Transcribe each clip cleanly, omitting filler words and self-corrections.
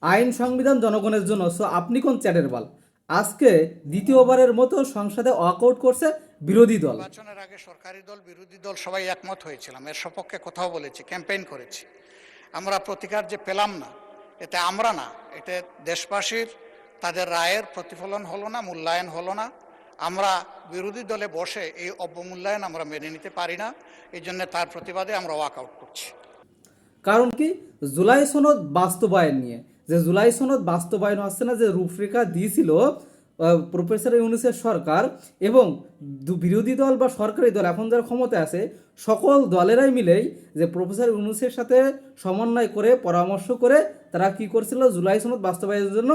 আইন সংবিধান জনগণের জন্য। সো আপনি কোন চ্যাটের বাল? আজকে দ্বিতীয়বারের মতো সংসদে ওয়াকআউট করছে বিরোধী দল। নির্বাচনের আগে সরকারি দল বিরোধী দল সবাই একমত হয়েছিলাম, এর সপক্ষে কথাও বলেছি, ক্যাম্পেইন করেছি। আমরা প্রতিকার যে পেলাম না, এতে আমরা না, এতে দেশবাসীর তাদের রায়ের প্রতিফলন হলো না, মূল্যায়ন হলো না। আমরা বিরোধী দলে বসে এই অবমূল্যায়ন আমরা মেনে নিতে পারি না। এই জন্য তার প্রতিবাদে আমরা ওয়াকআউট করছি। কারণ কি? জুলাই সনদ বাস্তবায়ন নিয়ে, যে জুলাই সনদ বাস্তবায়ন হচ্ছে না, যে রূপরেখা দিয়েছিল প্রফেসর ইউনূসের সরকার এবং বিরোধী দল বা সরকারি দল এখন যারা ক্ষমতায় আছে সকল দলেরাই মিলেই যে প্রফেসর ইউনূসের সাথে সমন্বয় করে পরামর্শ করে তারা কি করছিল, জুলাই সনদ বাস্তবায়নের জন্য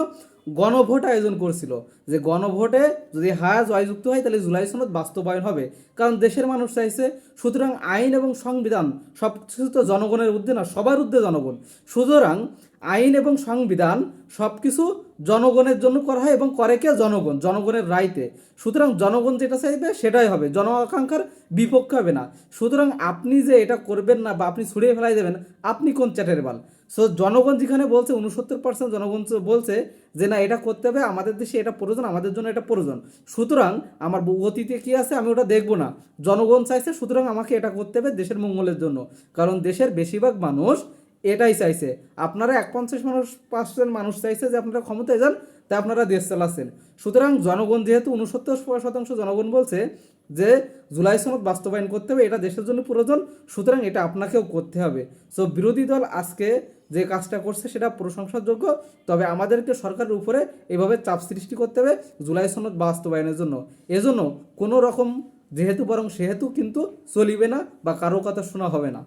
গণভোট আয়োজন করছিল। যে গণভোটে যদি হ্যাঁ জয়যুক্ত হয় তাহলে জুলাই সনদ বাস্তবায়ন হবে, কারণ দেশের মানুষ চাইছে। সুতরাং আইন এবং সংবিধান সব কিছু তো জনগণের ঊর্ধ্বে না, সবার ঊর্ধ্বে জনগণ। সুতরাং আইন এবং সংবিধান সব কিছু জনগণের জন্য করা হয় এবং করে কে? জনগণ, জনগণের রাইতে। সুতরাং জনগণ যেটা চাইবে সেটাই হবে, জন আকাঙ্ক্ষার বিপক্ষে হবে না। সুতরাং আপনি যে এটা করবেন না বা আপনি ছুড়িয়ে ফেলাই দেবেন, আপনি কোন চ্যাটের বাল? সো জনগণ যেখানে বলছে 69% জনগণ বলছে যে না এটা করতে হবে, আমাদের দেশে এটা প্রয়োজন, আমাদের জন্য এটা প্রয়োজন। সুতরাং আমার অতীতে কি আছে আমি ওটা দেখবো না, জনগণ চাইছে, সুতরাং আমাকে এটা করতে হবে দেশের মঙ্গলের জন্য। কারণ দেশের বেশিরভাগ মানুষ এটাই চাইছে। আপনারা 51% মানুষ চাইছে যে আপনারা ক্ষমতায় যান, তাই আপনারা দেশ চালাচ্ছেন। সুতরাং জনগণ যেহেতু 69% জনগণ বলছে যে জুলাই সনদ বাস্তবায়ন করতে হবে, এটা দেশের জন্য প্রয়োজন, সুতরাং এটা আপনাকেও করতে হবে। সো বিরোধী দল আজকে যে কাজটা করছে সেটা প্রশংসাযোগ্য, তবে আমাদেরকে সরকারের উপরে এভাবে চাপ সৃষ্টি করতে হবে জুলাই সনদ বাস্তবায়নের জন্য। এজন্য কোনো রকম যেহেতু বরং সেহেতু কিন্তু চলিবে না বা কারো কথা শোনা হবে না।